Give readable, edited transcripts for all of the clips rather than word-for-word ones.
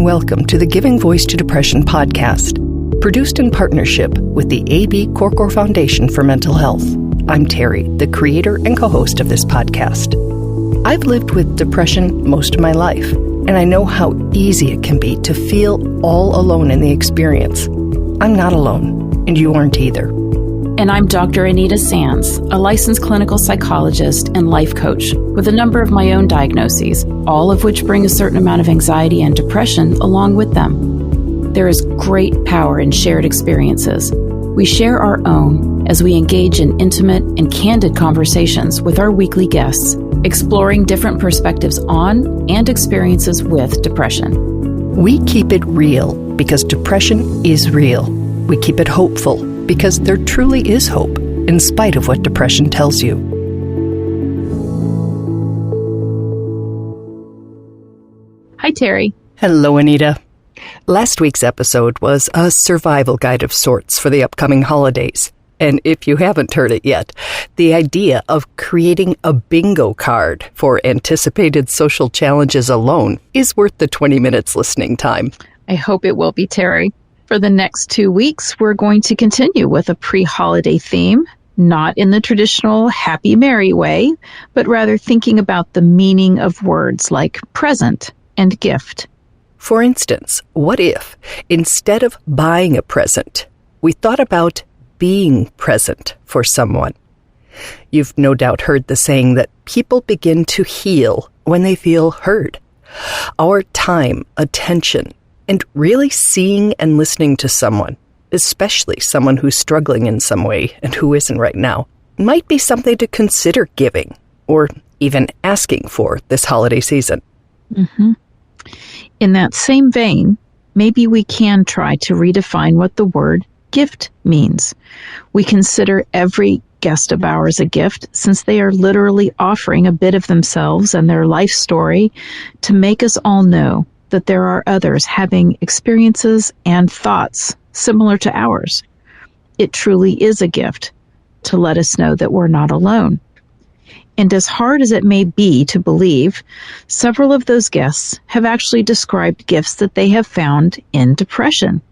welcome to the Giving Voice to Depression podcast, produced in partnership with the A.B. Korkor Foundation for Mental Health. I'm Terry, the creator and co-host of this podcast. I've lived with depression most of my life, and I know how easy it can be to feel all alone in the experience. I'm not alone, and you aren't either. And I'm Dr. Anita Sands, a licensed clinical psychologist and life coach with a number of my own diagnoses, all of which bring a certain amount of anxiety and depression along with them. There is great power in shared experiences. We share our own as we engage in intimate and candid conversations with our weekly guests, exploring different perspectives on and experiences with depression. We keep it real because depression is real. We keep it hopeful because there truly is hope, in spite of what depression tells you. Hi, Terry. Hello, Anita. Last week's episode was a survival guide of sorts for the upcoming holidays. And if you haven't heard it yet, the idea of creating a bingo card for anticipated social challenges alone is worth the 20 minutes listening time. I hope it will be, Terry. For the next 2 weeks, we're going to continue with a pre-holiday theme, not in the traditional happy, merry way, but rather thinking about the meaning of words like present and gift. For instance, what if, instead of buying a present, we thought about being present for someone? You've no doubt heard the saying that people begin to heal when they feel heard. Our time, attention, and really seeing and listening to someone, especially someone who's struggling in some way and who isn't right now, might be something to consider giving or even asking for this holiday season. Mm-hmm. In that same vein, maybe we can try to redefine what the word gift means. We consider every guest of ours a gift since they are literally offering a bit of themselves and their life story to make us all know that there are others having experiences and thoughts similar to ours. It truly is a gift to let us know that we're not alone. And as hard as it may be to believe, several of those guests have actually described gifts that they have found in depression.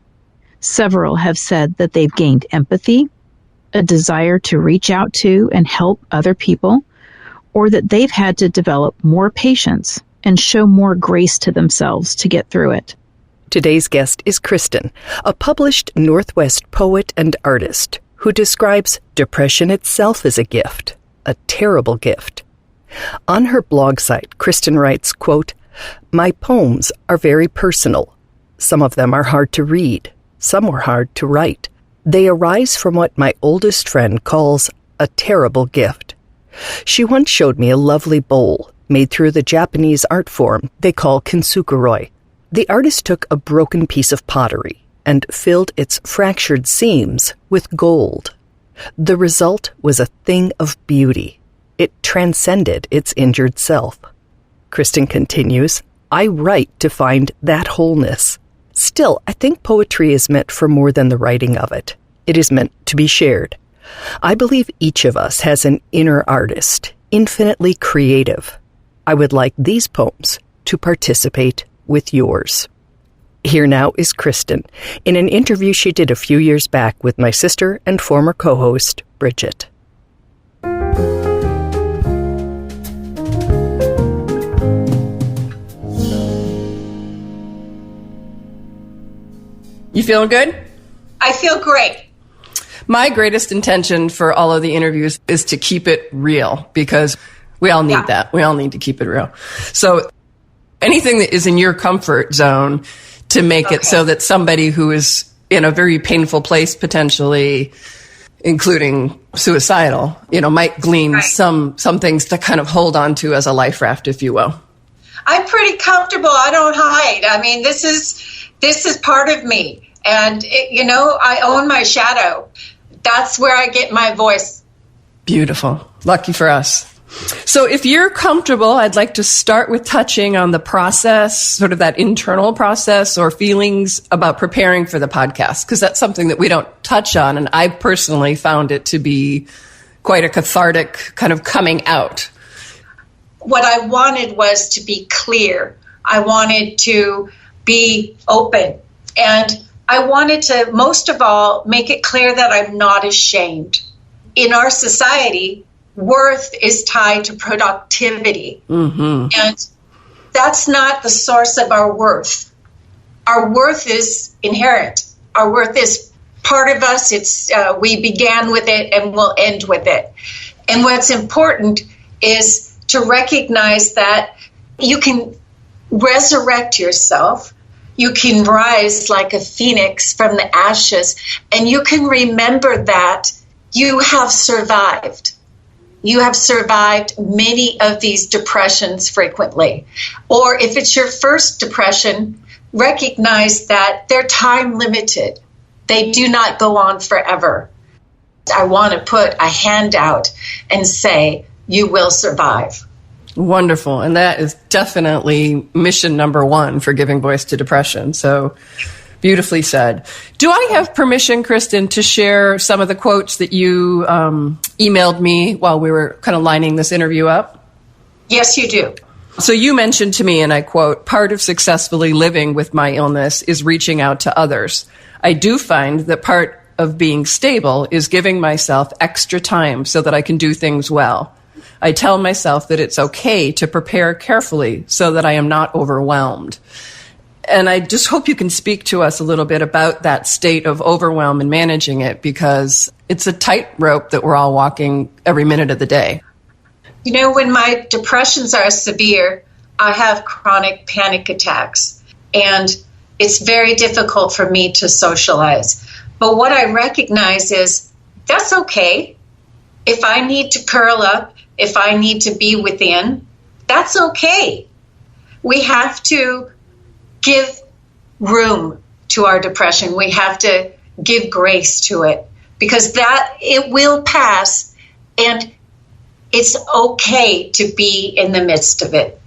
Several have said that they've gained empathy, a desire to reach out to and help other people, or that they've had to develop more patience and show more grace to themselves to get through it. Today's guest is Kristin, a published Northwest poet and artist who describes depression itself as a gift, a terrible gift. On her blog site, Kristin writes, quote, "My poems are very personal. Some of them are hard to read. Some were hard to write. They arise from what my oldest friend calls a terrible gift. She once showed me a lovely bowl made through the Japanese art form they call kintsukuroi. The artist took a broken piece of pottery and filled its fractured seams with gold. The result was a thing of beauty. It transcended its injured self." Kristin continues, "I write to find that wholeness. Still, I think poetry is meant for more than the writing of it. It is meant to be shared. I believe each of us has an inner artist, infinitely creative. I would like these poems to participate with yours." Here now is Kristin in an interview she did a few years back with my sister and former co-host, Bridget. You feeling good? I feel great. My greatest intention for all of the interviews is to keep it real because we all need that. We all need to keep it real. So anything that is in your comfort zone to make it so that somebody who is in a very painful place, potentially, including suicidal, might glean some things to kind of hold on to as a life raft, if you will. I'm pretty comfortable. I don't hide. I mean, this is part of me. And, I own my shadow. That's where I get my voice. Beautiful. Lucky for us. So if you're comfortable, I'd like to start with touching on the process, sort of that internal process or feelings about preparing for the podcast, because that's something that we don't touch on. And I personally found it to be quite a cathartic kind of coming out. What I wanted was to be clear. I wanted to be open. And I wanted to, most of all, make it clear that I'm not ashamed. In our society, worth is tied to productivity. Mm-hmm. And that's not the source of our worth. Our worth is inherent. Our worth is part of us. It's we began with it and we'll end with it. And what's important is to recognize that you can resurrect yourself. You can rise like a phoenix from the ashes, and you can remember that you have survived. You have survived many of these depressions frequently. Or if it's your first depression, recognize that they're time limited. They do not go on forever. I want to put a hand out and say, you will survive. Wonderful. And that is definitely mission number one for giving voice to depression. So beautifully said. Do I have permission, Kristin, to share some of the quotes that you emailed me while we were kind of lining this interview up? Yes, you do. So you mentioned to me, and I quote, part of successfully living with my illness is reaching out to others. I do find that part of being stable is giving myself extra time so that I can do things well. I tell myself that it's okay to prepare carefully so that I am not overwhelmed. And I just hope you can speak to us a little bit about that state of overwhelm and managing it, because it's a tightrope that we're all walking every minute of the day. You know, when my depressions are severe, I have chronic panic attacks, and it's very difficult for me to socialize. But what I recognize is that's okay. If I need to curl up, if I need to be within, that's okay. We have to give room to our depression. We have to give grace to it, because that it will pass, and it's okay to be in the midst of it.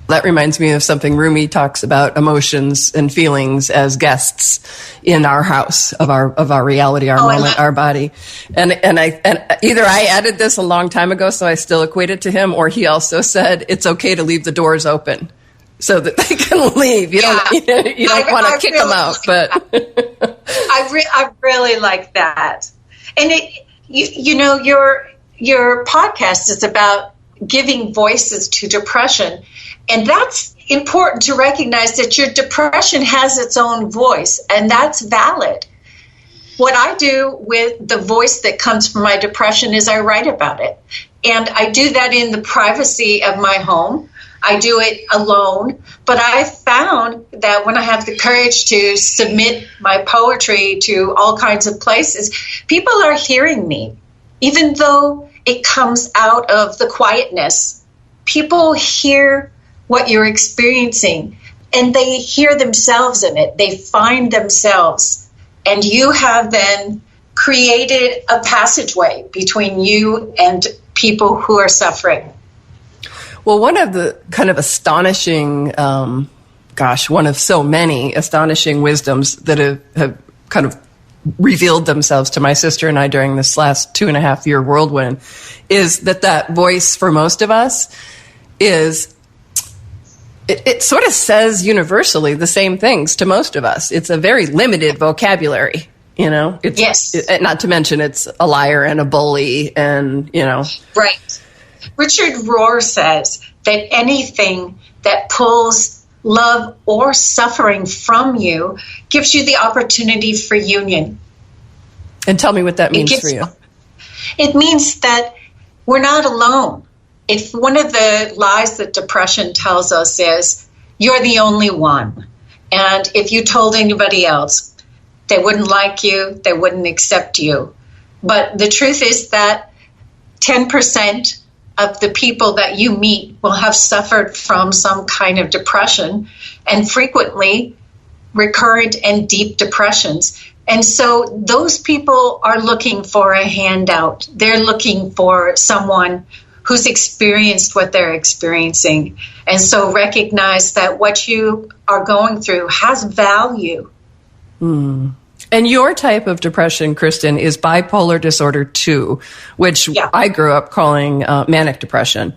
That reminds me of something Rumi talks about: emotions and feelings as guests in our house of our reality, our moment, our body. And either I added this a long time ago, so I still equate it to him, or he also said it's okay to leave the doors open so that they can leave. You don't want to kick them out, but I really like that. And your podcast is about giving voices to depression. And that's important to recognize, that your depression has its own voice, and that's valid. What I do with the voice that comes from my depression is I write about it. And I do that in the privacy of my home. I do it alone. But I found that when I have the courage to submit my poetry to all kinds of places, people are hearing me, even though it comes out of the quietness. People hear what you're experiencing, and they hear themselves in it. They find themselves, and you have then created a passageway between you and people who are suffering. Well, one of the kind of astonishing, one of so many astonishing wisdoms that have kind of revealed themselves to my sister and I during this last 2.5-year whirlwind is that voice for most of us is, it sort of says universally the same things to most of us. It's a very limited vocabulary, Yes. Not to mention it's a liar and a bully and, Right. Richard Rohr says that anything that pulls love or suffering from you gives you the opportunity for union. And tell me what that means for you. It means that we're not alone. If one of the lies that depression tells us is you're the only one, and if you told anybody else, they wouldn't like you, they wouldn't accept you. But the truth is that 10% of the people that you meet will have suffered from some kind of depression, and frequently recurrent and deep depressions. And so those people are looking for a handout. They're looking for someone who's experienced what they're experiencing. And so recognize that what you are going through has value. Mm. And your type of depression, Kristin, is bipolar disorder 2, which I grew up calling manic depression.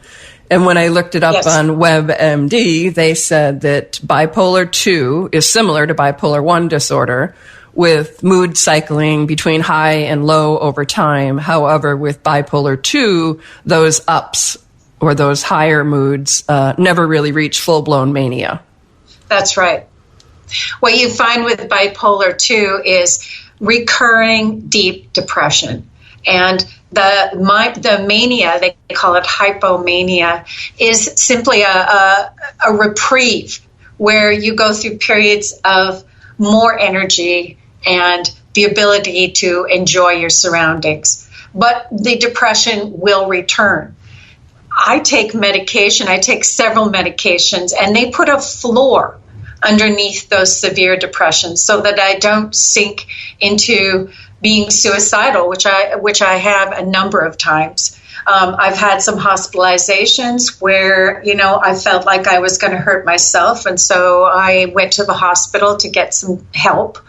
And when I looked it up Yes. on WebMD, they said that bipolar 2 is similar to bipolar 1 disorder, with mood cycling between high and low over time. However, with bipolar 2, those ups or those higher moods never really reach full-blown mania. That's right. What you find with bipolar 2 is recurring deep depression. And the mania, they call it hypomania, is simply a reprieve where you go through periods of more energy and the ability to enjoy your surroundings. But the depression will return. I take medication. I take several medications, and they put a floor underneath those severe depressions so that I don't sink into being suicidal, which I have a number of times. I've had some hospitalizations where, I felt like I was going to hurt myself, and so I went to the hospital to get some help.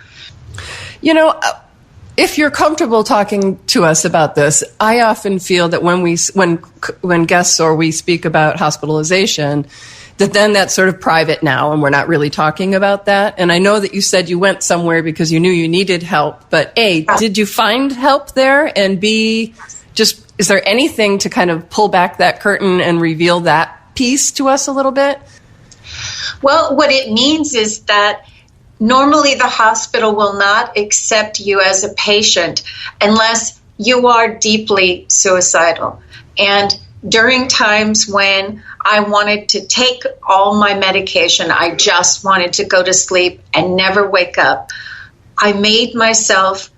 If you're comfortable talking to us about this, I often feel that when guests or we speak about hospitalization, that then that's sort of private now, and we're not really talking about that. And I know that you said you went somewhere because you knew you needed help, but A, did you find help there? And B, is there anything to kind of pull back that curtain and reveal that piece to us a little bit? Well, what it means is that normally the hospital will not accept you as a patient unless you are deeply suicidal. And during times when I wanted to take all my medication, I just wanted to go to sleep and never wake up, I made myself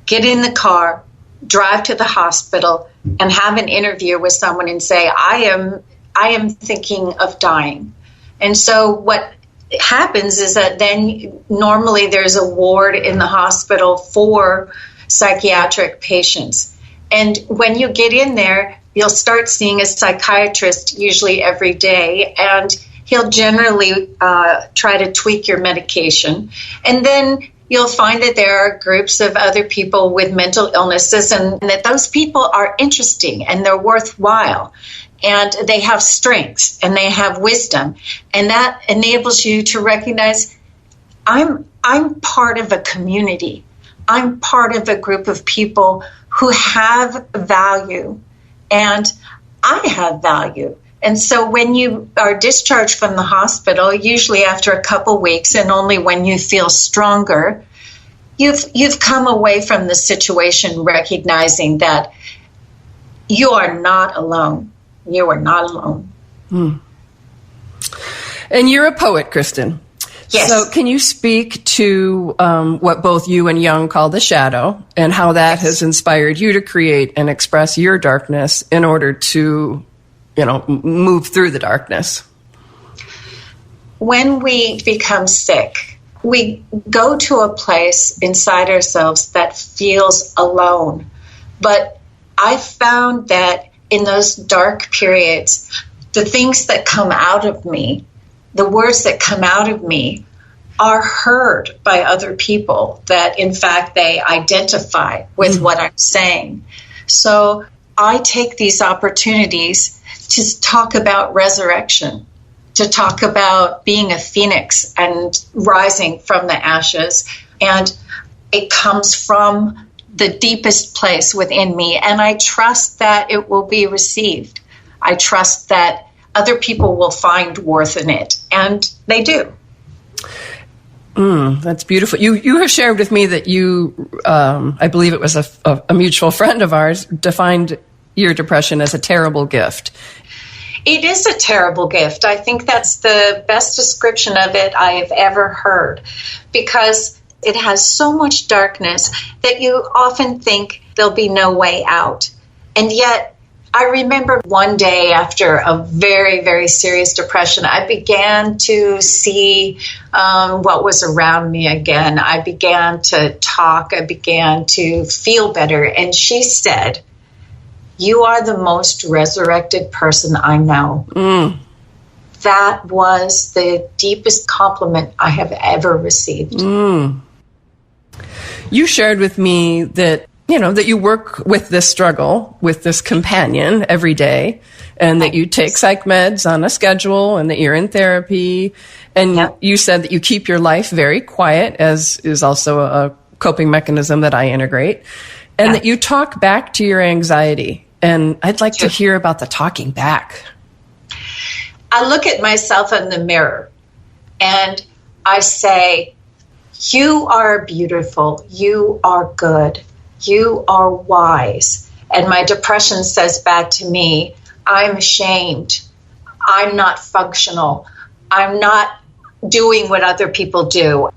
get in the car, drive to the hospital, and have an interview with someone and say, I am thinking of dying. And so what happens is that then normally there's a ward in the hospital for psychiatric patients. And when you get in there, you'll start seeing a psychiatrist usually every day, and he'll generally try to tweak your medication. And then you'll find that there are groups of other people with mental illnesses, and that those people are interesting and they're worthwhile. And they have strengths and they have wisdom. And that enables you to recognize, I'm part of a community. I'm part of a group of people who have value, and I have value. And so when you are discharged from the hospital, usually after a couple weeks, and only when you feel stronger, you've come away from the situation recognizing that you are not alone. You are not alone. And you're a poet, Kristin. Yes. So can you speak to what both you and Jung call the shadow, and how that has inspired you to create and express your darkness in order to, move through the darkness? When we become sick, we go to a place inside ourselves that feels alone. But I found that in those dark periods, the things that come out of me, the words that come out of me, are heard by other people, that in fact they identify with what I'm saying. So I take these opportunities to talk about resurrection, to talk about being a phoenix and rising from the ashes. And it comes from the deepest place within me, and I trust that it will be received. I trust that other people will find worth in it, and they do. That's beautiful. You have shared with me that you, I believe it was a mutual friend of ours, defined your depression as a terrible gift. It is a terrible gift. I think that's the best description of it I have ever heard, because it has so much darkness that you often think there'll be no way out. And yet, I remember one day after a very, very serious depression, I began to see what was around me again. I began to talk. I began to feel better. And she said, "You are the most resurrected person I know." That was the deepest compliment I have ever received. You shared with me that that you work with this struggle, with this companion every day, and that you take psych meds on a schedule, and that you're in therapy. And you said that you keep your life very quiet, as is also a coping mechanism that I integrate, and that you talk back to your anxiety. And I'd like to hear about the talking back. I look at myself in the mirror and I say, you are beautiful, you are good, you are wise. And my depression says back to me, I'm ashamed, I'm not functional, I'm not doing what other people do.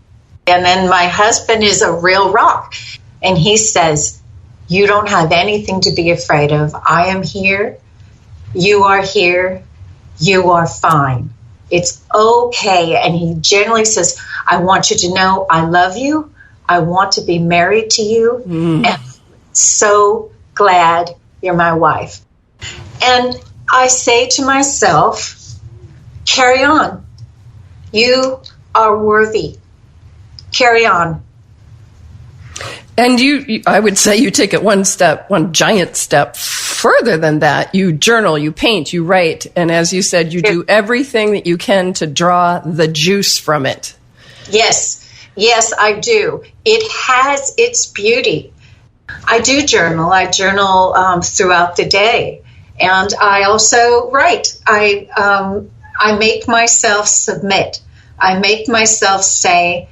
And then my husband is a real rock. And he says, you don't have anything to be afraid of. I am here, you are here, you are fine. It's okay. And he generally says, I want you to know I love you. I want to be married to you. And I'm so glad you're my wife. And I say to myself, carry on. You are worthy. Carry on. And I would say you take it one giant step further than that. You journal, you paint, you write. And as you said, you do everything that you can to draw the juice from it. Yes, I do. It has its beauty. I do journal. I journal throughout the day. And I also write. I make myself submit. I make myself say,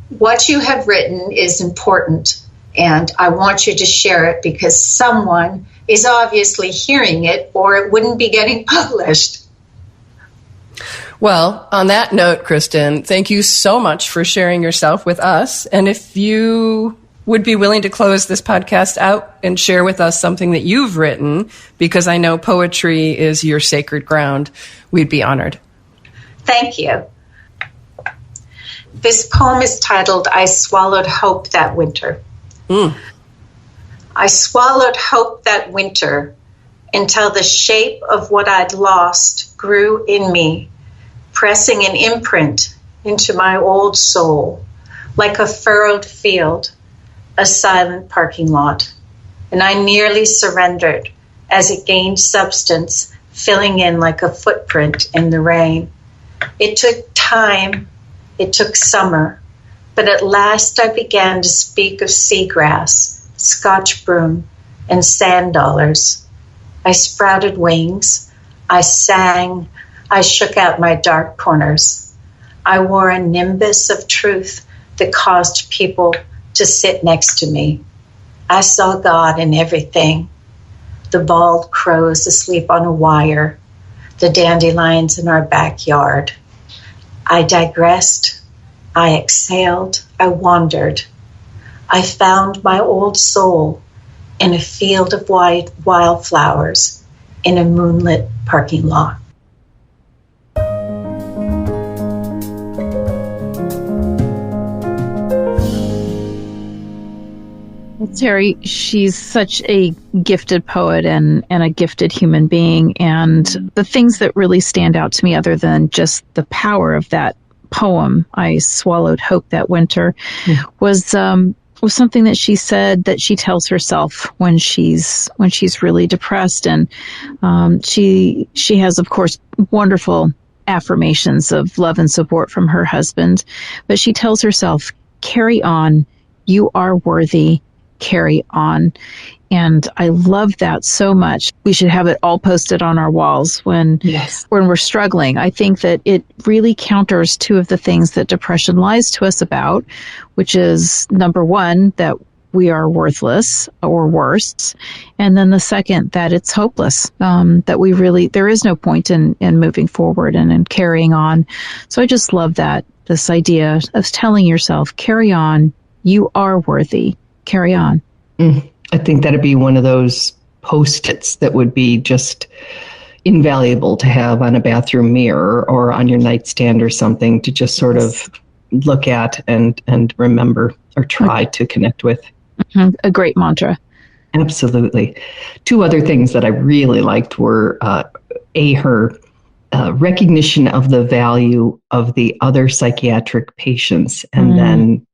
what you have written is important. And I want you to share it because someone is obviously hearing it or it wouldn't be getting published. Well, on that note, Kristin, thank you so much for sharing yourself with us. And if you would be willing to close this podcast out and share with us something that you've written, because I know poetry is your sacred ground, we'd be honored. Thank you. This poem is titled, I Swallowed Hope That Winter. I swallowed hope that winter until the shape of what I'd lost grew in me, pressing an imprint into my old soul, like a furrowed field, a silent parking lot. And I nearly surrendered as it gained substance, filling in like a footprint in the rain. It took time, it took summer, but at last I began to speak of seagrass, Scotch broom, and sand dollars. I sprouted wings, I sang, I shook out my dark corners. I wore a nimbus of truth that caused people to sit next to me. I saw God in everything. The bald crows asleep on a wire, the dandelions in our backyard. I digressed. I exhaled, I wandered. I found my old soul in a field of wildflowers in a moonlit parking lot. Terry, she's such a gifted poet and a gifted human being. And the things that really stand out to me, other than just the power of that poem, I Swallowed Hope That Winter, was something that she said that she tells herself when she's really depressed. And she has, of course, wonderful affirmations of love and support from her husband. But she tells herself, carry on, you are worthy, carry on. And I love that so much. We should have it all posted on our walls when we're struggling. I think that it really counters two of the things that depression lies to us about, which is number one, that we are worthless or worse. And then the second, that it's hopeless, that there is no point in moving forward and in carrying on. So I just love that, this idea of telling yourself, carry on, you are worthy, carry on. I think that'd be one of those Post-its that would be just invaluable to have on a bathroom mirror or on your nightstand or something to just sort of look at and remember or try to connect with. A great mantra. Absolutely. Two other things that I really liked were her recognition of the value of the other psychiatric patients, and then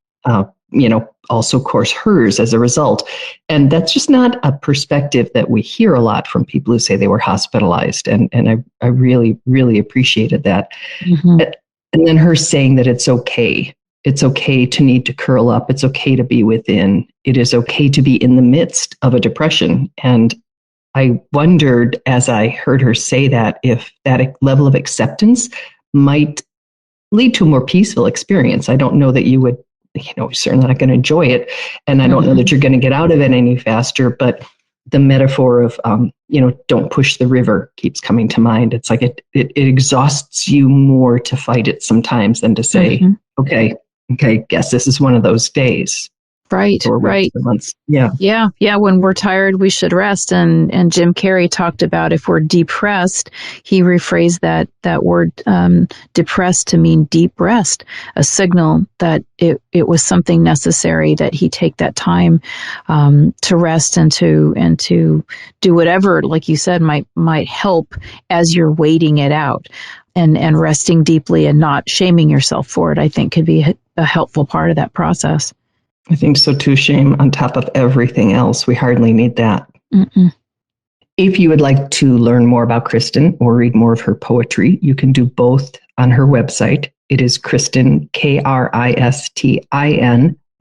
also, of course, hers as a result. And that's just not a perspective that we hear a lot from people who say they were hospitalized. And I really, really appreciated that. Mm-hmm. And then her saying that it's okay. It's okay to need to curl up. It's okay to be within. It is okay to be in the midst of a depression. And I wondered, as I heard her say that, if that level of acceptance might lead to a more peaceful experience. I don't know that you would, certainly not going to enjoy it. And I don't know that you're going to get out of it any faster, but the metaphor of, don't push the river keeps coming to mind. It's like it exhausts you more to fight it sometimes than to say, okay, guess this is one of those days. Right. Yeah. When we're tired, we should rest. And Jim Carrey talked about if we're depressed, he rephrased that word depressed to mean deep rest, a signal that it was something necessary that he take that time to rest and to do whatever, like you said, might help as you're waiting it out. And resting deeply and not shaming yourself for it, I think, could be a helpful part of that process. I think so too, shame on top of everything else. We hardly need that. Mm-mm. If you would like to learn more about Kristin or read more of her poetry, you can do both on her website. It is Kristin, Kristin,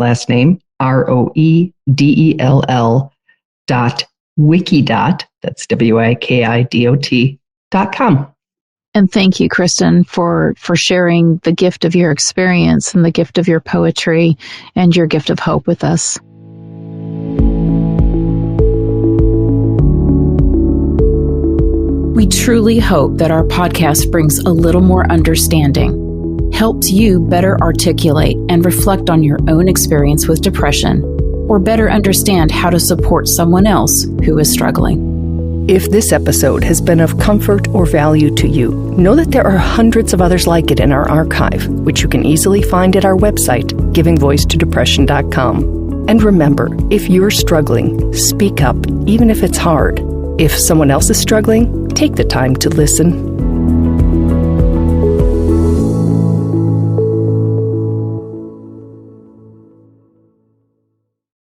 last name, ROEDELL.wikidot, that's WIKIDOT.com. And thank you, Kristin, for sharing the gift of your experience and the gift of your poetry and your gift of hope with us. We truly hope that our podcast brings a little more understanding, helps you better articulate and reflect on your own experience with depression, or better understand how to support someone else who is struggling. If this episode has been of comfort or value to you, know that there are hundreds of others like it in our archive, which you can easily find at our website, givingvoicetodepression.com. And remember, if you're struggling, speak up, even if it's hard. If someone else is struggling, take the time to listen.